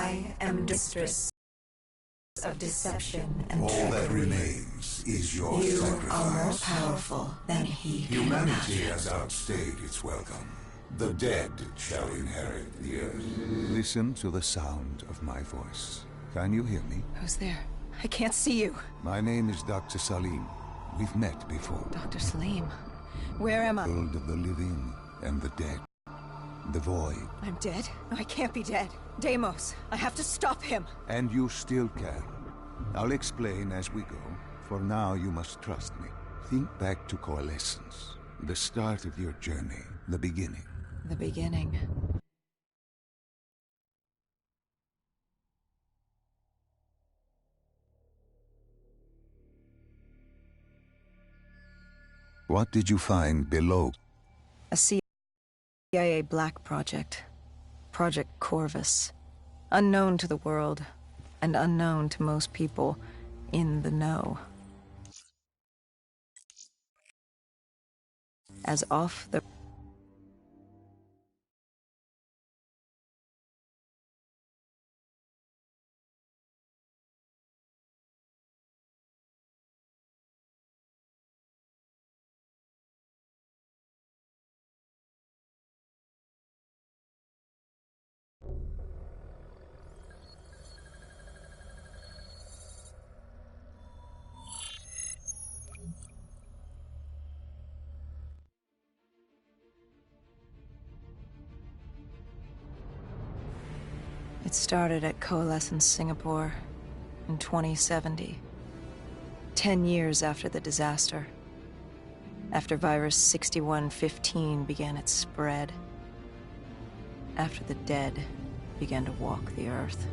I am mistress of deception and All trickery. that remains is your You sacrifice. are more powerful than he can Humanity imagine. has outstayed its welcome. The dead shall inherit the earth. Listen to the sound of my voice. Can you hear me? Who's there? I can't see you. My name is Dr. Salim. We've met before. Dr. Salim. Where am I? World of the living and the dead. The void. I'm dead? No, I can't be dead. Deimos, I have to stop him. And you still can. I'll explain as we go. For now, you must trust me. Think back to Coalescence. The start of your journey. The beginning. The beginning. What did you find below? A CIA black project. Project Corvus. Unknown to the world, and unknown to most people in the know. As off the... It started at Coalescence Singapore in 2070. 10 years after the disaster. After virus 6115 began its spread. After the dead began to walk the earth.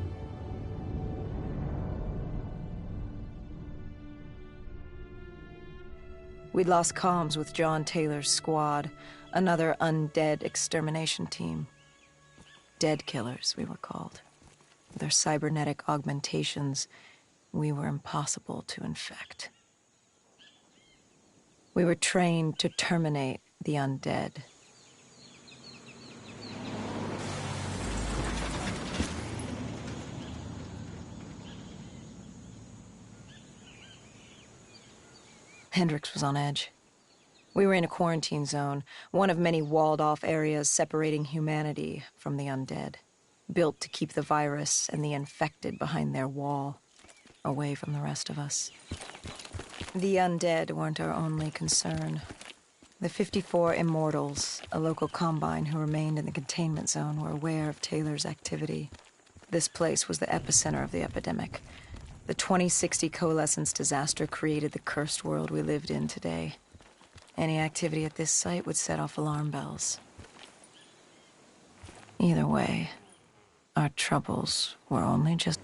We'd lost comms with John Taylor's squad, another undead extermination team. Dead killers, we were called. With our cybernetic augmentations, we were impossible to infect. We were trained to terminate the undead. Hendricks was on edge. We were in a quarantine zone, one of many walled-off areas separating humanity from the undead, built to keep the virus and the infected behind their wall, away from the rest of us. The undead weren't our only concern. The 54 Immortals, a local combine who remained in the containment zone, were aware of Taylor's activity. This place was the epicenter of the epidemic. The 2060 Coalescence disaster created the cursed world we lived in today. Any activity at this site would set off alarm bells. Either way, our troubles were only just...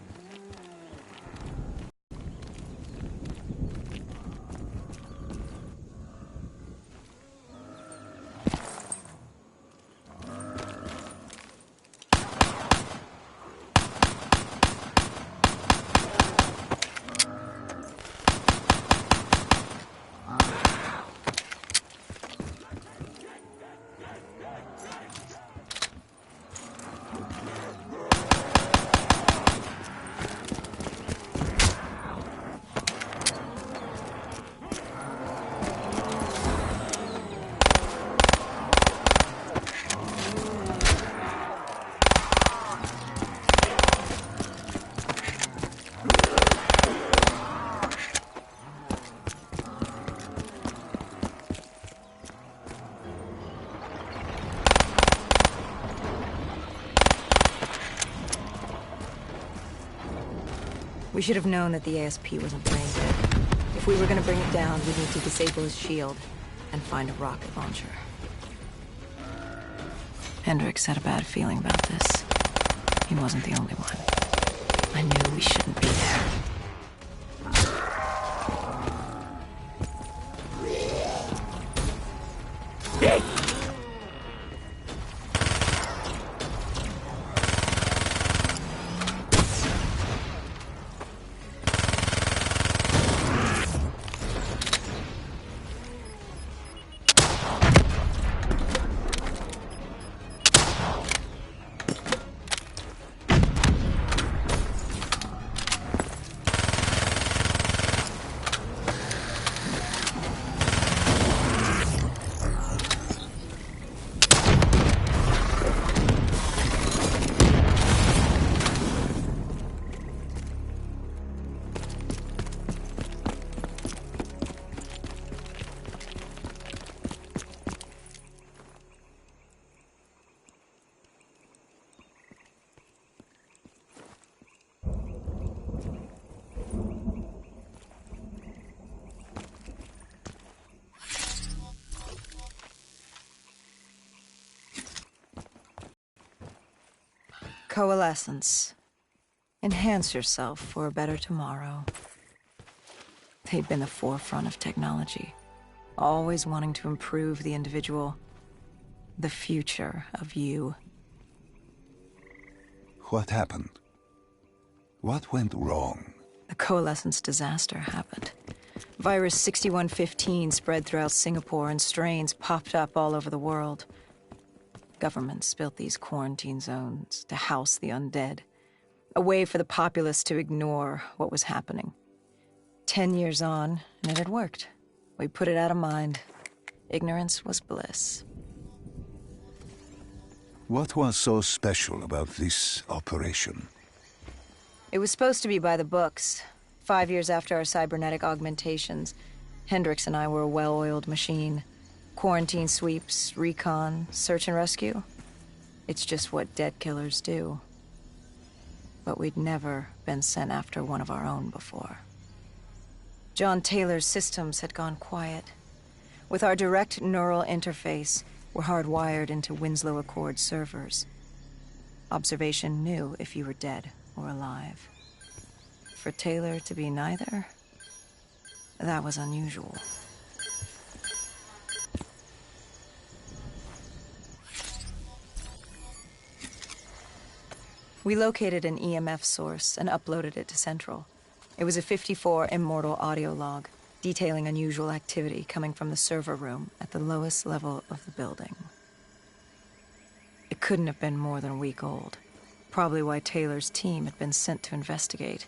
We should have known that the ASP wasn't brain dead. If we were going to bring it down, we'd need to disable his shield and find a rocket launcher. Hendricks had a bad feeling about this. He wasn't the only one. I knew we shouldn't be there. Coalescence. Enhance yourself for a better tomorrow. They'd been the forefront of technology, always wanting to improve the individual, the future of you. What happened? What went wrong? The Coalescence disaster happened. Virus 6115 spread throughout Singapore and strains popped up all over the world. Governments built these quarantine zones to house the undead, a way for the populace to ignore what was happening. 10 years on, and it had worked. We put it out of mind. Ignorance was bliss. What was so special about this operation? It was supposed to be by the books. 5 years after our cybernetic augmentations, Hendricks and I were a well-oiled machine. Quarantine sweeps, recon, search and rescue. It's just what dead killers do. But we'd never been sent after one of our own before. John Taylor's systems had gone quiet. With our direct neural interface, we're hardwired into Winslow Accord servers. Observation knew if you were dead or alive. For Taylor to be neither, that was unusual. We located an EMF source and uploaded it to Central. It was a 54 immortal audio log, detailing unusual activity coming from the server room at the lowest level of the building. It couldn't have been more than a week old, probably why Taylor's team had been sent to investigate.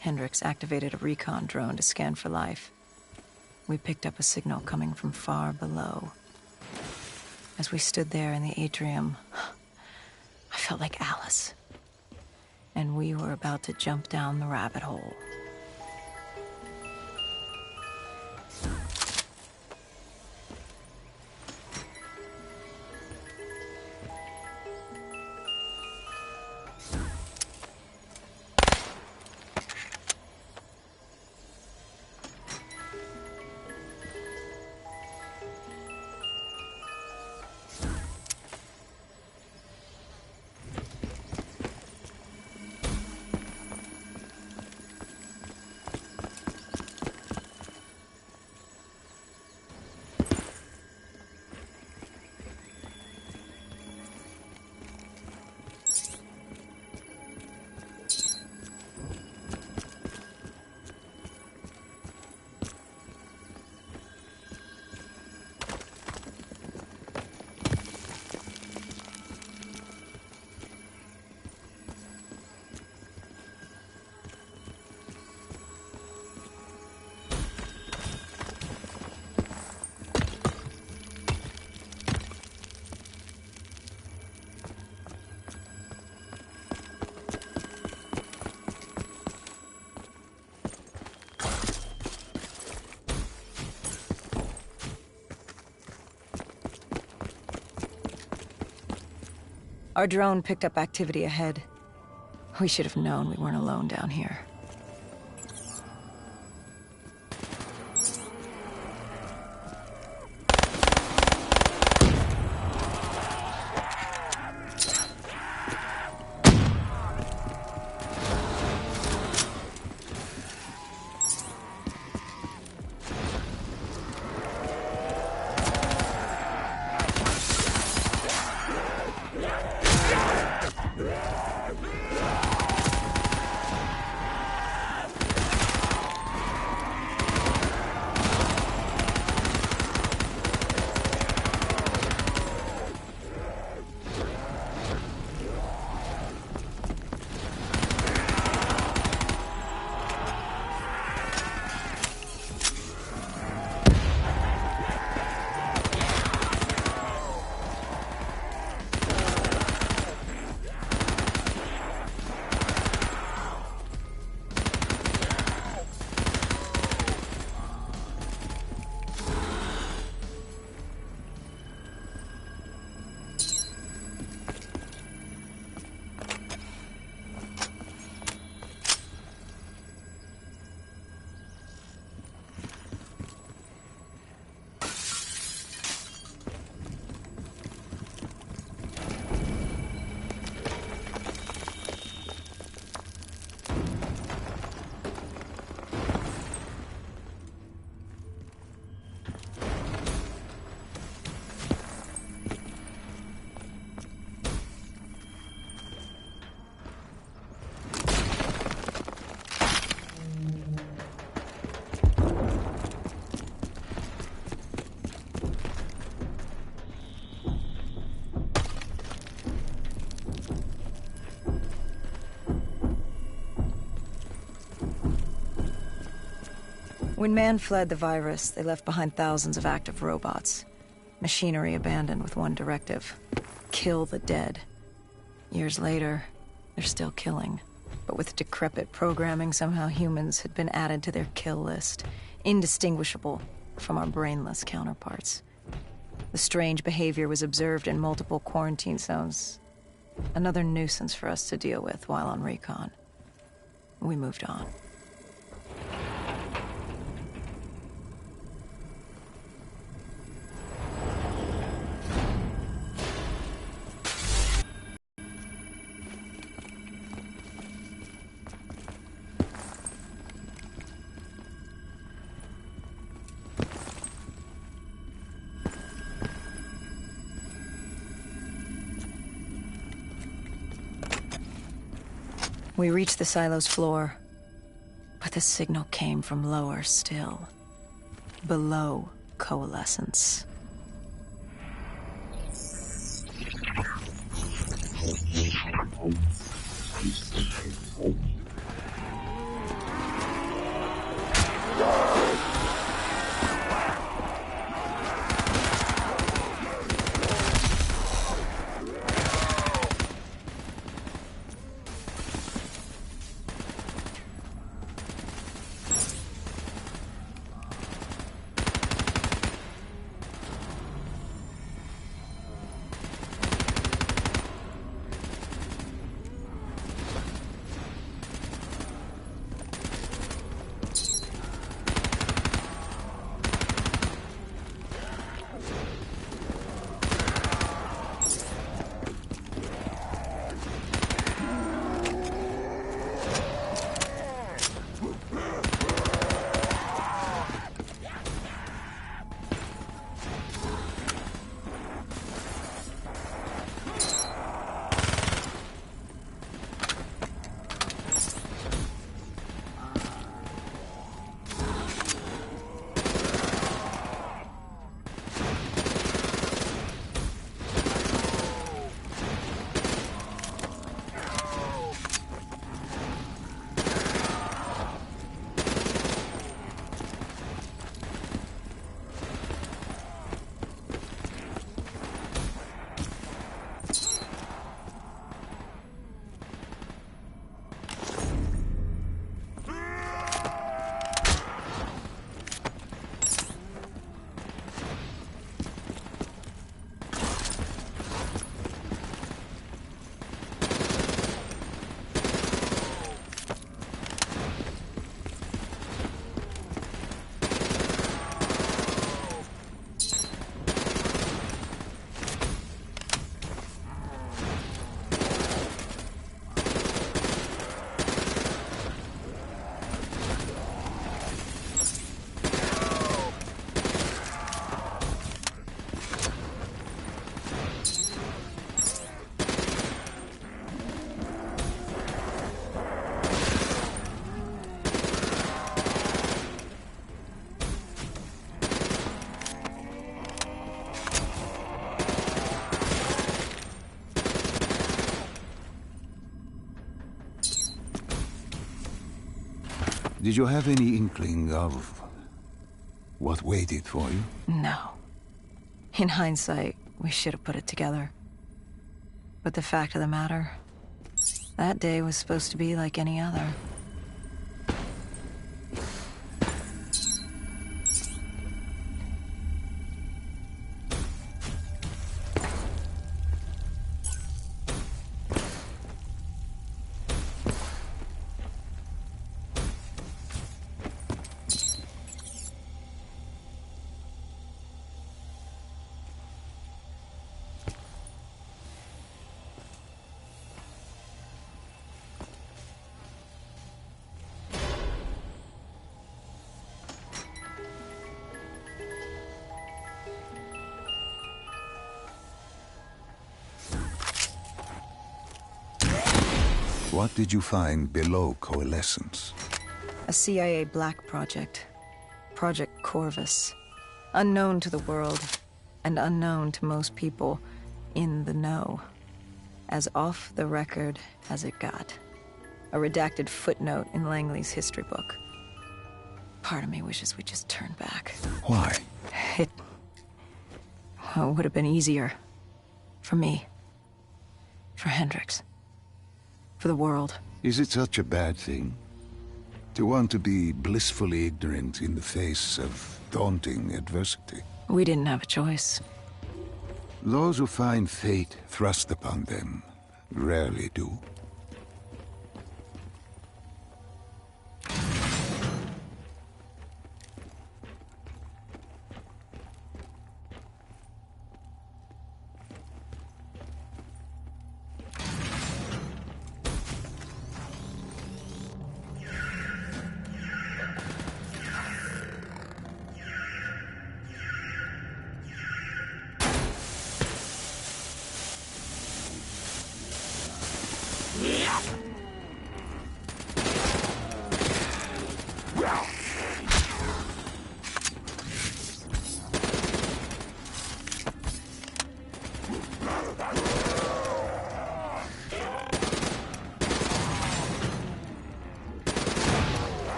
Hendricks activated a recon drone to scan for life. We picked up a signal coming from far below. As we stood there in the atrium, I felt like Alice. And we were about to jump down the rabbit hole. Our drone picked up activity ahead. We should have known we weren't alone down here. When man fled the virus, they left behind thousands of active robots. Machinery abandoned with one directive: kill the dead. Years later, they're still killing. But with decrepit programming, somehow humans had been added to their kill list, indistinguishable from our brainless counterparts. The strange behavior was observed in multiple quarantine zones. Another nuisance for us to deal with while on recon. We moved on. We reached the silo's floor, but the signal came from lower still, below coalescence. Did you have any inkling of what waited for you? No. In hindsight, we should have put it together. But the fact of the matter, that day was supposed to be like any other. What did you find below coalescence? A CIA black project. Project Corvus. Unknown to the world, and unknown to most people in the know. As off the record as it got. A redacted footnote in Langley's history book. Part of me wishes we just turned back. Why? It would have been easier. For me. For Hendrix. For the world. Is it such a bad thing? To want to be blissfully ignorant in the face of daunting adversity? We didn't have a choice. Those who find fate thrust upon them rarely do.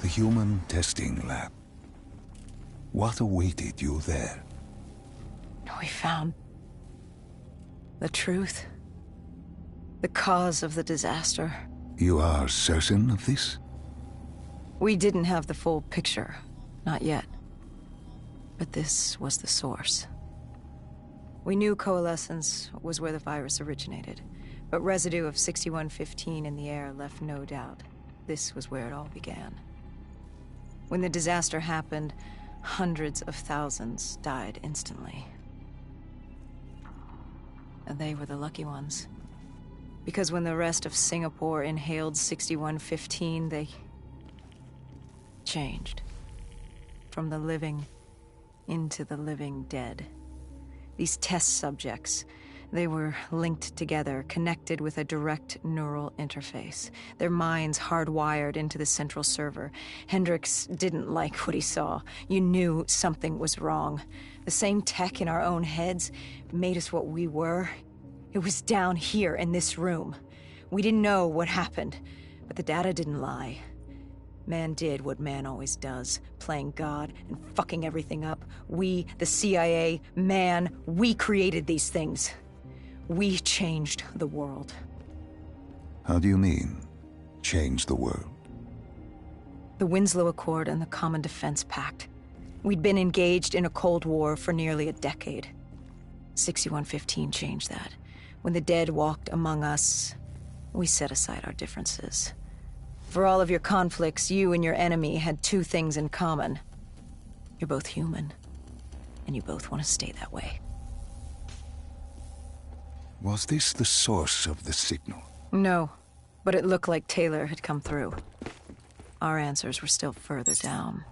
The human testing lab. What awaited you there? We found the truth. The cause of the disaster. You are certain of this? We didn't have the full picture. Not yet. But this was the source. We knew coalescence was where the virus originated, but residue of 6115 in the air left no doubt. This was where it all began. When the disaster happened, hundreds of thousands died instantly. And they were the lucky ones. Because when the rest of Singapore inhaled 6115, they changed. From the living into the living dead. These test subjects, they were linked together, connected with a direct neural interface. Their minds hardwired into the central server. Hendrix didn't like what he saw. You knew something was wrong. The same tech in our own heads made us what we were. It was down here in this room. We didn't know what happened, but the data didn't lie. Man did what man always does, playing God and fucking everything up. We, the CIA, man, we created these things. We changed the world. How do you mean, change the world? The Winslow Accord and the Common Defense Pact. We'd been engaged in a Cold War for nearly a decade. 6115 changed that. When the dead walked among us, we set aside our differences. For all of your conflicts, you and your enemy had two things in common. You're both human, and you both want to stay that way. Was this the source of the signal? No, but it looked like Taylor had come through. Our answers were still further down.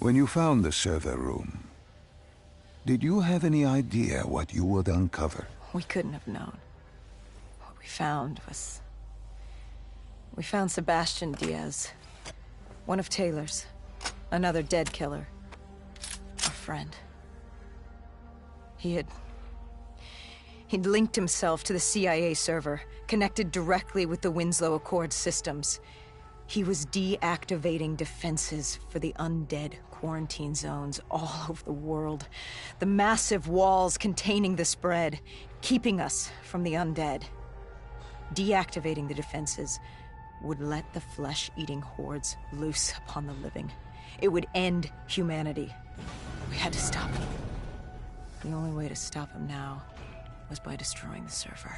When you found the server room, did you have any idea what you would uncover? We couldn't have known. What we found was... We found Sebastian Diaz. One of Taylor's. Another dead killer. A friend. He'd linked himself to the CIA server, connected directly with the Winslow Accord systems. He was deactivating defenses for the undead quarantine zones all over the world. The massive walls containing the spread, keeping us from the undead. Deactivating the defenses would let the flesh-eating hordes loose upon the living. It would end humanity. We had to stop him. The only way to stop him now was by destroying the server.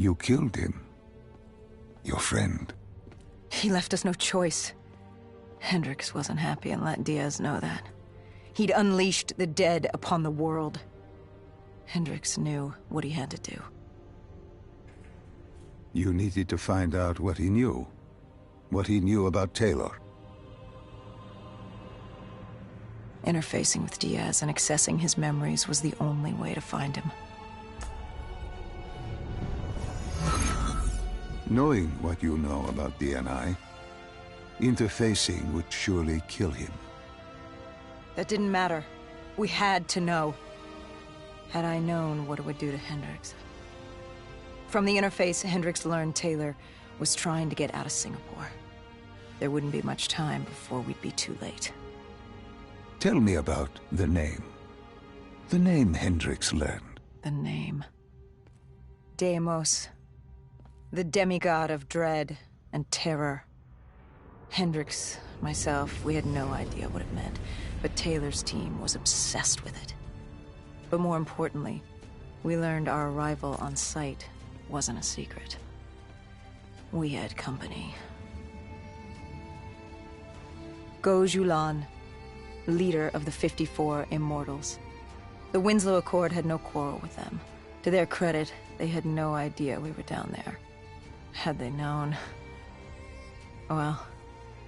You killed him. Your friend. He left us no choice. Hendricks wasn't happy and let Diaz know that. He'd unleashed the dead upon the world. Hendricks knew what he had to do. You needed to find out what he knew. What he knew about Taylor. Interfacing with Diaz and accessing his memories was the only way to find him. Knowing what you know about DNI, interfacing would surely kill him. That didn't matter. We had to know. Had I known what it would do to Hendricks. From the interface, Hendricks learned Taylor was trying to get out of Singapore. There wouldn't be much time before we'd be too late. Tell me about the name. The name Hendricks learned. The name. Deimos. The demigod of dread and terror. Hendricks, myself, we had no idea what it meant, but Taylor's team was obsessed with it. But more importantly, we learned our arrival on site wasn't a secret. We had company. Go Julan, leader of the 54 Immortals. The Winslow Accord had no quarrel with them. To their credit, they had no idea we were down there. Had they known... well,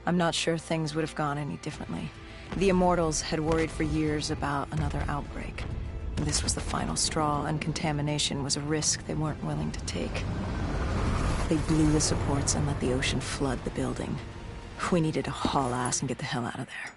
I'm not sure things would have gone any differently. The Immortals had worried for years about another outbreak. This was the final straw, and contamination was a risk they weren't willing to take. They blew the supports and let the ocean flood the building. We needed to haul ass and get the hell out of there.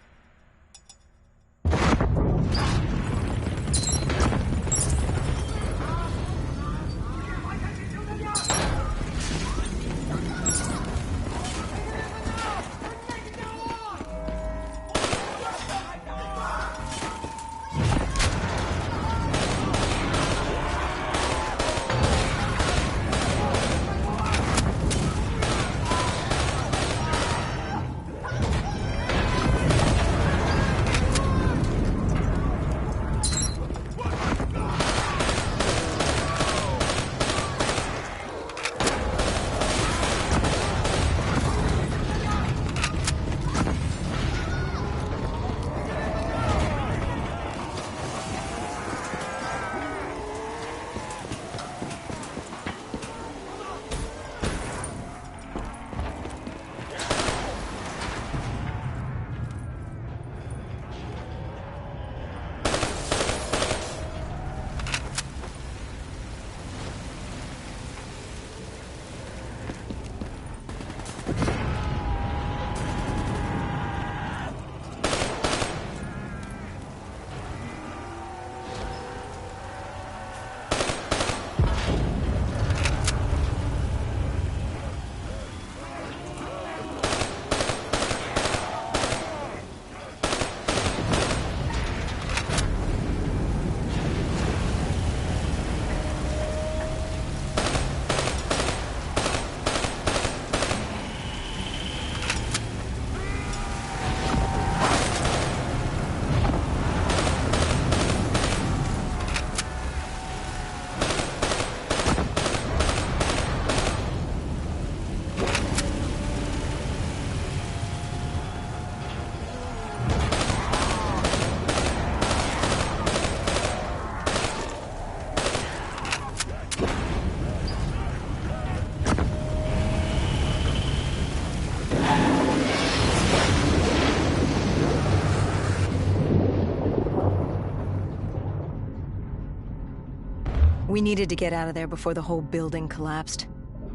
We needed to get out of there before the whole building collapsed.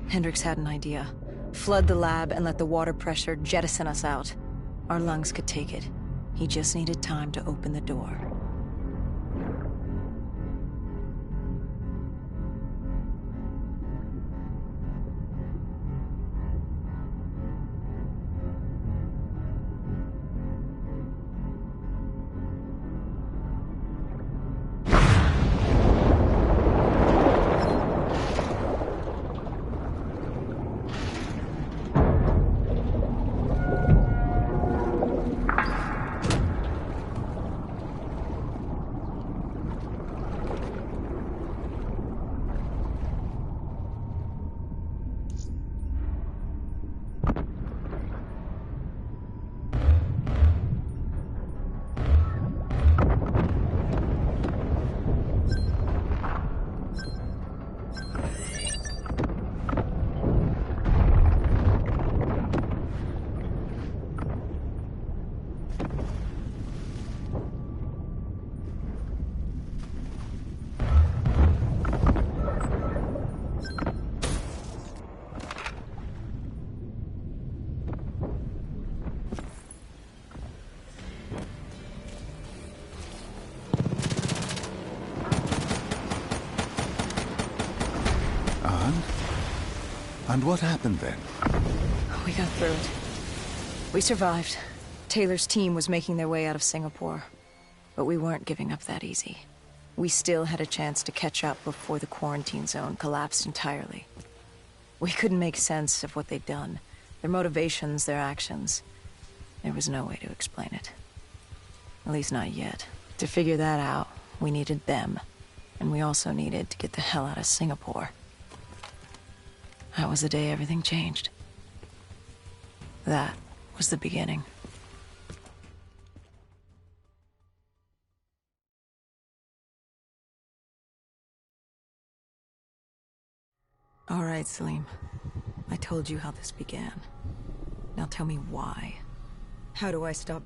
Hendricks had an idea. Flood the lab and let the water pressure jettison us out. Our lungs could take it. He just needed time to open the door. And what happened then? We got through it. We survived. Taylor's team was making their way out of Singapore. But we weren't giving up that easy. We still had a chance to catch up before the quarantine zone collapsed entirely. We couldn't make sense of what they'd done. Their motivations, their actions. There was no way to explain it. At least not yet. To figure that out, we needed them. And we also needed to get the hell out of Singapore. That was the day everything changed. That was the beginning. All right, Salim. I told you how this began. Now tell me why. How do I stop